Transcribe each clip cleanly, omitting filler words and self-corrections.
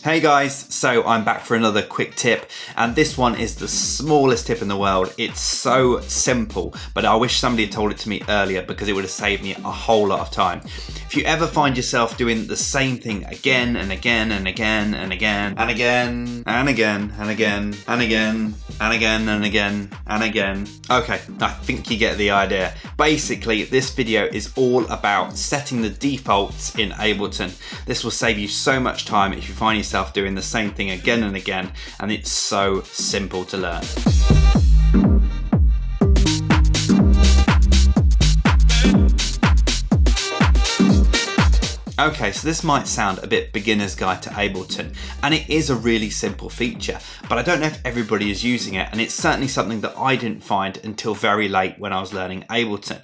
Hey guys, so I'm back for another quick tip, and this one is the smallest tip in the world. It's so simple, but I wish somebody had told it to me earlier because it would have saved me a whole lot of time. If you ever find yourself doing the same thing again and again and again and again and again and again and again and again and again and again and again, okay, I think you get the idea. Basically, this video is all about setting the defaults in Ableton. This will save you so much time if you find yourself doing the same thing again and again, and it's so simple to learn. Okay, so this might sound a bit beginner's guide to Ableton, and it is a really simple feature, but I don't know if everybody is using it, and it's certainly something that I didn't find until very late when I was learning Ableton.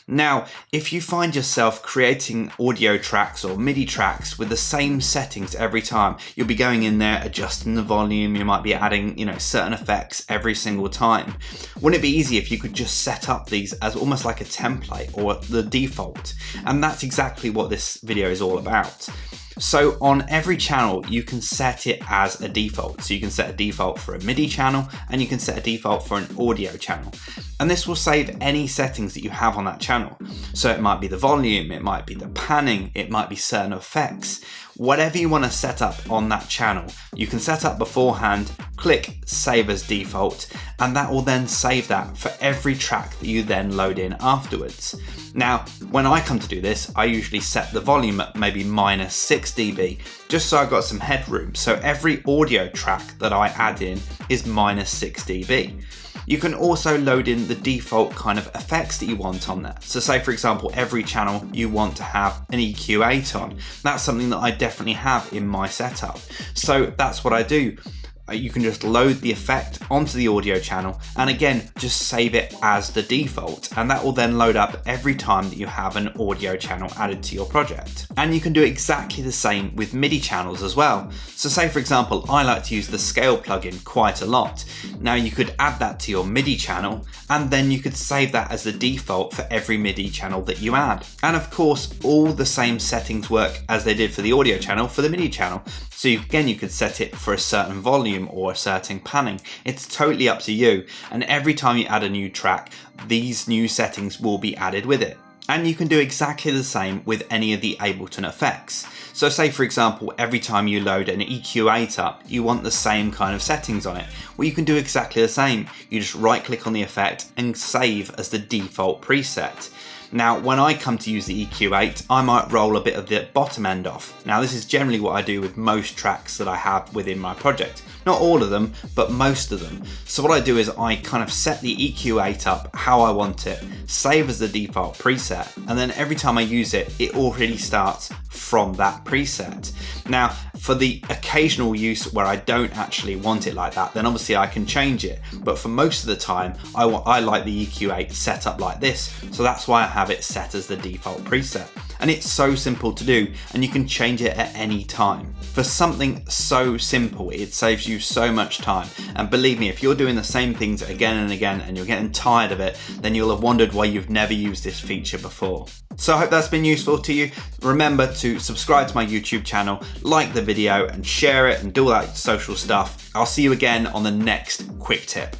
Now, if you find yourself creating audio tracks or MIDI tracks with the same settings every time, you'll be going in there, adjusting the volume, you might be adding, certain effects every single time. Wouldn't it be easy if you could just set up these as almost like a template or the default? And that's exactly what this video is all about. So on every channel, you can set it as a default. So you can set a default for a MIDI channel and you can set a default for an audio channel. And this will save any settings that you have on that channel. So it might be the volume, it might be the panning, it might be certain effects. Whatever you want to set up on that channel, you can set up beforehand, click Save as Default, and that will then save that for every track that you then load in afterwards. Now, when I come to do this, I usually set the volume at maybe -6 dB, just so I've got some headroom. So every audio track that I add in is -6 dB. You can also load in the default kind of effects that you want on there. So say for example, every channel you want to have an EQ8 on. That's something that I definitely have in my setup. So that's what I do. You can just load the effect onto the audio channel and again, just save it as the default, and that will then load up every time that you have an audio channel added to your project. And you can do exactly the same with MIDI channels as well. So say for example, I like to use the scale plugin quite a lot. Now you could add that to your MIDI channel and then you could save that as the default for every MIDI channel that you add. And of course, all the same settings work as they did for the audio channel for the MIDI channel. So again, you could set it for a certain volume or a certain panning. It's totally up to you, and every time you add a new track, these new settings will be added with it. And you can do exactly the same with any of the Ableton effects. So say for example, every time you load an EQ8 up, you want the same kind of settings on it. Well, you can do exactly the same. You just right click on the effect and save as the default preset. Now, when I come to use the EQ8, I might roll a bit of the bottom end off. Now, this is generally what I do with most tracks that I have within my project. Not all of them, but most of them. So what I do is I kind of set the EQ8 up how I want it, save as the default preset, and then every time I use it, it already starts from that preset. Now, for the occasional use where I don't actually want it like that, then obviously I can change it. But for most of the time, I like the EQ8 set up like this. So that's why I have it set as the default preset. And it's so simple to do, and you can change it at any time. For something so simple, it saves you so much time. And believe me, if you're doing the same things again and again and you're getting tired of it, then you'll have wondered why you've never used this feature before. So I hope that's been useful to you. Remember to subscribe to my YouTube channel, like the video and share it and do all that social stuff. I'll see you again on the next quick tip.